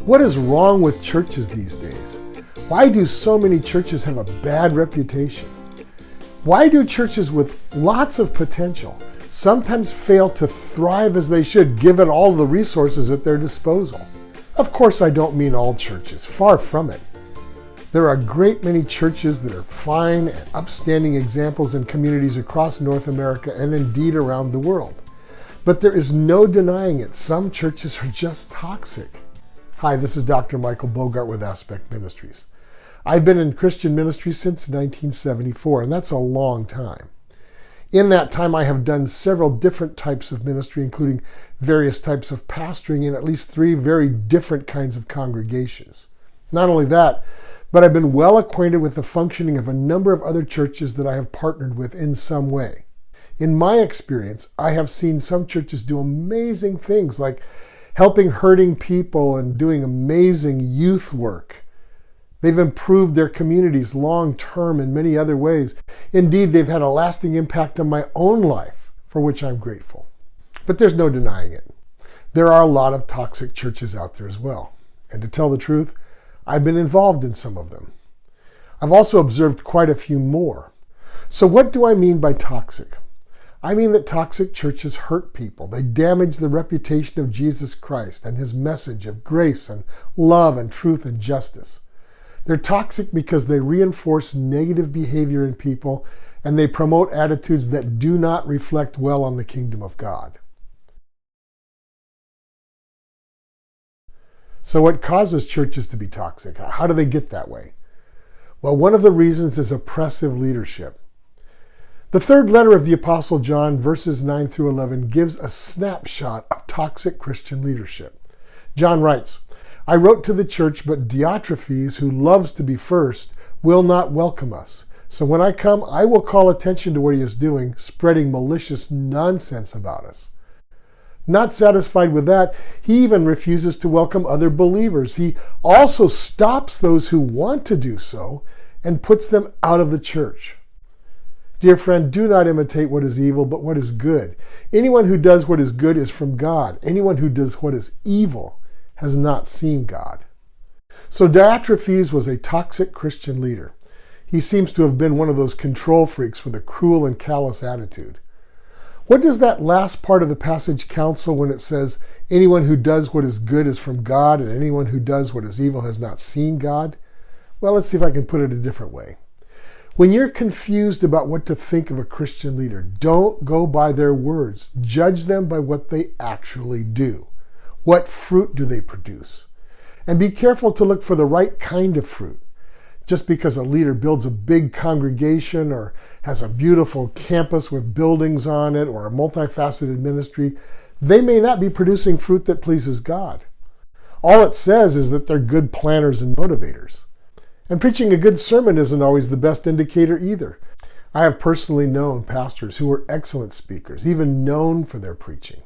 What is wrong with churches these days? Why do so many churches have a bad reputation? Why do churches with lots of potential sometimes fail to thrive as they should, given all the resources at their disposal? Of course, I don't mean all churches, far from it. There are a great many churches that are fine and upstanding examples in communities across North America and indeed around the world. But there is no denying it, some churches are just toxic. Hi, this is Dr. Michael Bogart with Aspect Ministries. I've been in Christian ministry since 1974, and that's a long time. In that time, I have done several different types of ministry, including various types of pastoring in at least 3 very different kinds of congregations. Not only that, but I've been well acquainted with the functioning of a number of other churches that I have partnered with in some way. In my experience, I have seen some churches do amazing things like helping hurting people and doing amazing youth work. They've improved their communities long-term in many other ways. Indeed, they've had a lasting impact on my own life, for which I'm grateful. But there's no denying it. There are a lot of toxic churches out there as well. And to tell the truth, I've been involved in some of them. I've also observed quite a few more. So what do I mean by toxic? I mean that toxic churches hurt people. They damage the reputation of Jesus Christ and his message of grace and love and truth and justice. They're toxic because they reinforce negative behavior in people and they promote attitudes that do not reflect well on the kingdom of God. So what causes churches to be toxic? How do they get that way? Well, one of the reasons is oppressive leadership. The 3rd letter of the Apostle John, verses 9 through 11, gives a snapshot of toxic Christian leadership. John writes, "I wrote to the church, but Diotrephes, who loves to be first, will not welcome us. So when I come, I will call attention to what he is doing, spreading malicious nonsense about us." Not satisfied with that, he even refuses to welcome other believers. He also stops those who want to do so and puts them out of the church. Dear friend, do not imitate what is evil, but what is good. Anyone who does what is good is from God. Anyone who does what is evil has not seen God. So Diotrephes was a toxic Christian leader. He seems to have been one of those control freaks with a cruel and callous attitude. What does that last part of the passage counsel when it says, anyone who does what is good is from God, and anyone who does what is evil has not seen God? Well, let's see if I can put it a different way. When you're confused about what to think of a Christian leader, don't go by their words. Judge them by what they actually do. What fruit do they produce? And be careful to look for the right kind of fruit. Just because a leader builds a big congregation or has a beautiful campus with buildings on it or a multifaceted ministry, they may not be producing fruit that pleases God. All it says is that they're good planners and motivators. And preaching a good sermon isn't always the best indicator either. I have personally known pastors who were excellent speakers, even known for their preaching,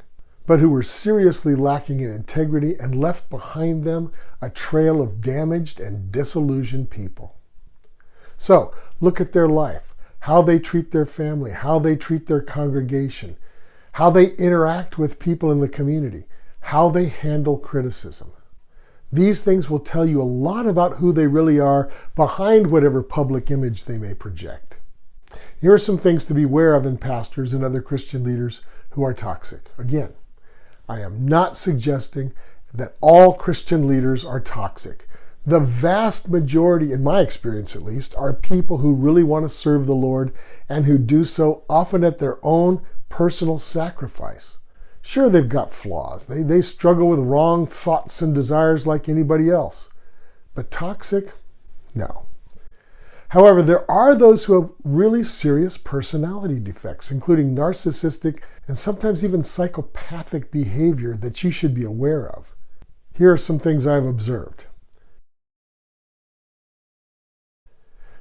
but who were seriously lacking in integrity and left behind them a trail of damaged and disillusioned people. So, look at their life, how they treat their family, how they treat their congregation, how they interact with people in the community, how they handle criticism. These things will tell you a lot about who they really are behind whatever public image they may project. Here are some things to be aware of in pastors and other Christian leaders who are toxic. Again, I am not suggesting that all Christian leaders are toxic. The vast majority, in my experience at least, are people who really want to serve the Lord and who do so often at their own personal sacrifice. Sure, they've got flaws. They struggle with wrong thoughts and desires like anybody else. But toxic? No. However, there are those who have really serious personality defects, including narcissistic and sometimes even psychopathic behavior that you should be aware of. Here are some things I've observed.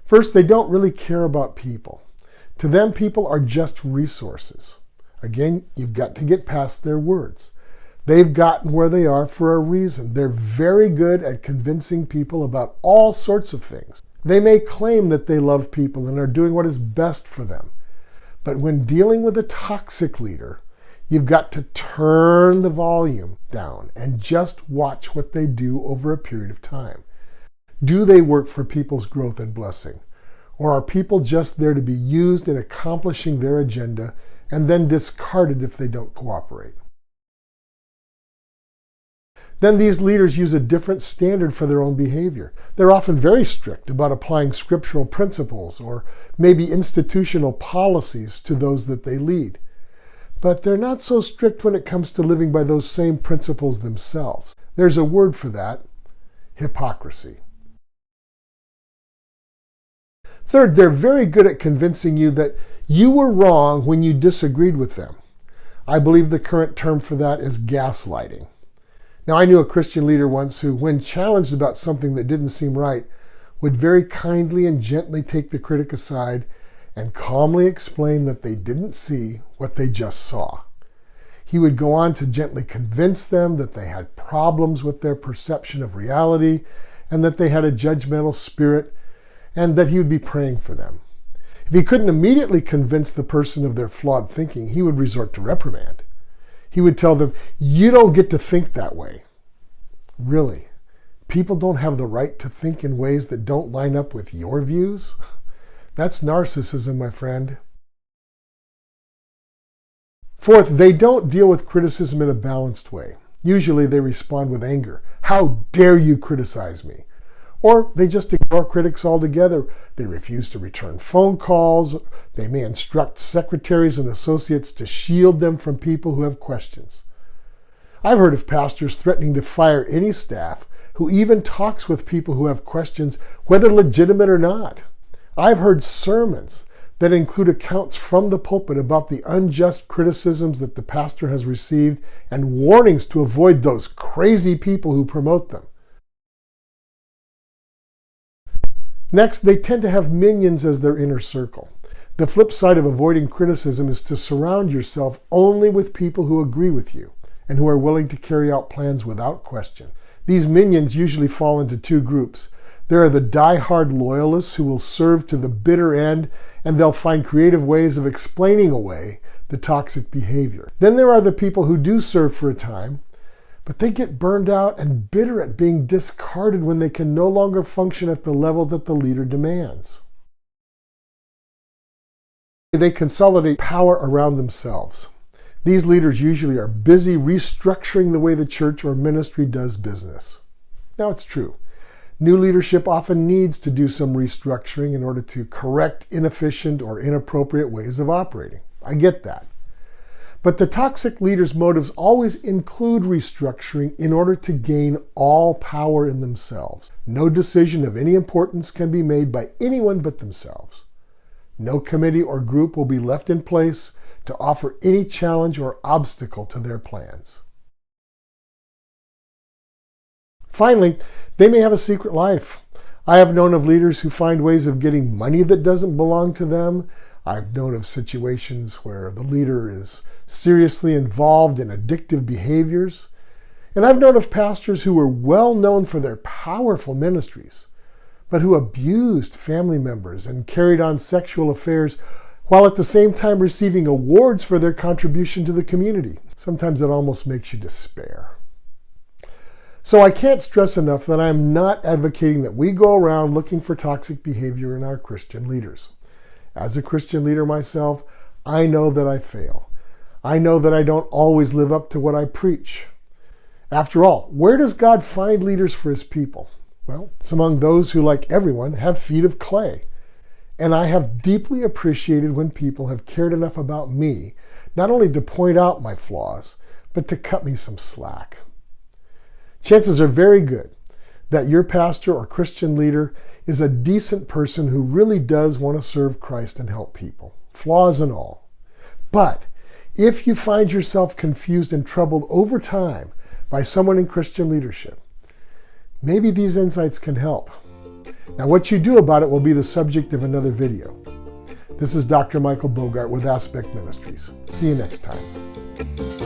First, they don't really care about people. To them, people are just resources. Again, you've got to get past their words. They've gotten where they are for a reason. They're very good at convincing people about all sorts of things. They may claim that they love people and are doing what is best for them. But when dealing with a toxic leader, You've got to turn the volume down and just watch what they do over a period of time. Do they work for people's growth and blessing? Or are people just there to be used in accomplishing their agenda and then discarded if they don't cooperate? Then these leaders use a different standard for their own behavior. They're often very strict about applying scriptural principles or maybe institutional policies to those that they lead. But they're not so strict when it comes to living by those same principles themselves. There's a word for that: hypocrisy. Third, they're very good at convincing you that you were wrong when you disagreed with them. I believe the current term for that is gaslighting. Now, I knew a Christian leader once who, when challenged about something that didn't seem right, would very kindly and gently take the critic aside and calmly explain that they didn't see what they just saw. He would go on to gently convince them that they had problems with their perception of reality and that they had a judgmental spirit, and that he would be praying for them. If he couldn't immediately convince the person of their flawed thinking, he would resort to reprimand. He would tell them, "You don't get to think that way." Really? People don't have the right to think in ways that don't line up with your views? That's narcissism, my friend. Fourth, they don't deal with criticism in a balanced way. Usually they respond with anger. "How dare you criticize me?" Or they just ignore critics altogether. They refuse to return phone calls. They may instruct secretaries and associates to shield them from people who have questions. I've heard of pastors threatening to fire any staff who even talks with people who have questions, whether legitimate or not. I've heard sermons that include accounts from the pulpit about the unjust criticisms that the pastor has received and warnings to avoid those crazy people who promote them. Next, they tend to have minions as their inner circle. The flip side of avoiding criticism is to surround yourself only with people who agree with you and who are willing to carry out plans without question. These minions usually fall into two groups. There are the die-hard loyalists who will serve to the bitter end, and they'll find creative ways of explaining away the toxic behavior. Then there are the people who do serve for a time, but they get burned out and bitter at being discarded when they can no longer function at the level that the leader demands. They consolidate power around themselves. These leaders usually are busy restructuring the way the church or ministry does business. Now, it's true. New leadership often needs to do some restructuring in order to correct inefficient or inappropriate ways of operating. I get that. But the toxic leader's motives always include restructuring in order to gain all power in themselves. No decision of any importance can be made by anyone but themselves. No committee or group will be left in place to offer any challenge or obstacle to their plans. Finally, they may have a secret life. I have known of leaders who find ways of getting money that doesn't belong to them. I've known of situations where the leader is seriously involved in addictive behaviors. And I've known of pastors who were well known for their powerful ministries, but who abused family members and carried on sexual affairs while at the same time receiving awards for their contribution to the community. Sometimes it almost makes you despair. So I can't stress enough that I am not advocating that we go around looking for toxic behavior in our Christian leaders. As a Christian leader myself, I know that I fail. I know that I don't always live up to what I preach. After all, where does God find leaders for his people? Well, it's among those who, like everyone, have feet of clay. And I have deeply appreciated when people have cared enough about me, not only to point out my flaws, but to cut me some slack. Chances are very good that your pastor or Christian leader is a decent person who really does want to serve Christ and help people, flaws and all. But if you find yourself confused and troubled over time by someone in Christian leadership, maybe these insights can help. Now, what you do about it will be the subject of another video. This is Dr. Michael Bogart with Aspect Ministries. See you next time.